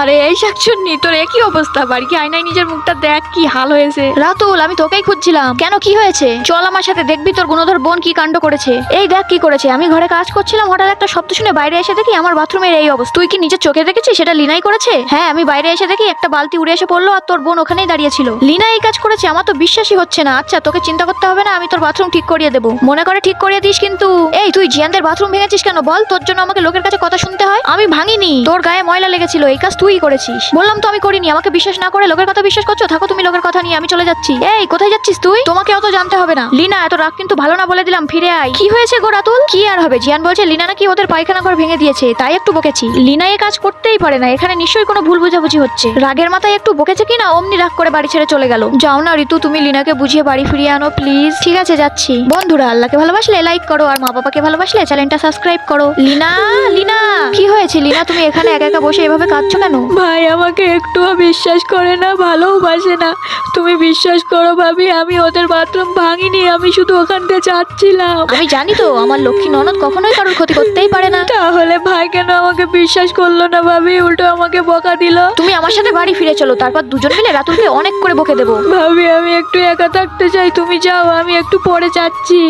আরে এই শাকচুন্নি, তোর একই অবস্থা। বাড়ি কি আয়নায় নিজের মুখটা দেখ, কি হাল হয়েছে। রাতুল, আমি তোকেই খুঁজছিলাম। কেন, কি হয়েছে? চল আমার সাথে, দেখবি তোর গুণধর বোন কি কাণ্ড করেছে। এই দেখ কি করেছে। আমি ঘরে কাজ করছিলাম, হঠাৎ একটা শব্দ শুনে বাইরে এসে দেখি আমার বাথরুমের এই অবস্থা। তুই কি নিজের চোখে দেখেছিস সেটা লিনাই করেছে? হ্যাঁ, আমি বাইরে এসে দেখি একটা বালতি উড়ে এসে পড়লো আর তোর বোন ওখানেই দাঁড়িয়ে ছিল। লিনা এই কাজ করেছে? আমার তো বিশ্বাসই হচ্ছে না। আচ্ছা, তোকে চিন্তা করতে হবে না, আমি তোর বাথরুম ঠিক করিয়ে দেবো। মনে করে ঠিক করিয়ে দিস কিন্তু। এই, তুই জিয়ানদের বাথরুম ভেঙেছিস কেন বল? তোর জন্য আমাকে লোকের কাছে কথা শুনতে হয়। আমি ভাঙিনি, তোর গায়ে ময়লা লেগেছিল, এই কাজ তুই করেছিস। বললাম তো আমি করিনি। আমাকে বিশ্বাস না করে লোকের কথা বিশ্বাস করছো? থাকো তুমি লোকের কথা নিয়ে, আমি চলে যাচ্ছি। এই, কোথায় যাচ্ছিস তুই? তোমাকে অত জানতে হবে না। লিনা, এত রাগ কিন্তু ভালো না, বলে দিলাম। ফিরে আয়। কি হয়েছে গো রাতুল? কি আর হবে, জিয়ান বলছে লিনা নাকি ওদের পায়খানা ঘর ভেঙে দিয়েছে, তাই একটু বকেছি। লিনা এ কাজ করতেই পারে না, এখানে নিশ্চয়ই কোনো ভুল বোঝাবুঝি হচ্ছে। রাগের মাথায় একটু বকেছে কিনা অমনি রাগ করে বাড়ি ছেড়ে চলে গেল। যাও না ঋতু, তুমি লিনাকে বুঝিয়ে বাড়ি ফিরিয়ে আনো প্লিজ। ঠিক আছে, যাচ্ছি। বন্ধুরা, আল্লাহকে ভালোবাসলে লাইক করো, আর মা বাবাকে ভালোবাসলে চ্যানেলটা সাবস্ক্রাইব করো। লিনা, লিনা, কি হয়েছে লিনা? তুমি এখানে একা একা বসে এভাবে কাঁদছো কেন? ভাই আমাকে একটুও বিশ্বাস করে না, ভালোবাসে না। তুমি বিশ্বাস করো ভাবি, আমি ওদের বাথরুম ভাঙিনি, আমি শুধু ওখান থেকে যাচ্ছিলাম। আমি জানি তো, আমার লক্ষ্মী ননদ কখনোই কারোর ক্ষতি করতেই পারে না। তাহলে ভাই কেন আমাকে বিশ্বাস করলো না ভাবি, উল্টো আমাকে বকা দিল। তুমি আমার সাথে বাড়ি ফিরে চলো, তারপর দুজন মিলে রাতুলকে অনেক করে বকে দেবো। ভাবি আমি একটু একা থাকতে চাই, তুমি যাও, আমি একটু পরে যাচ্ছি।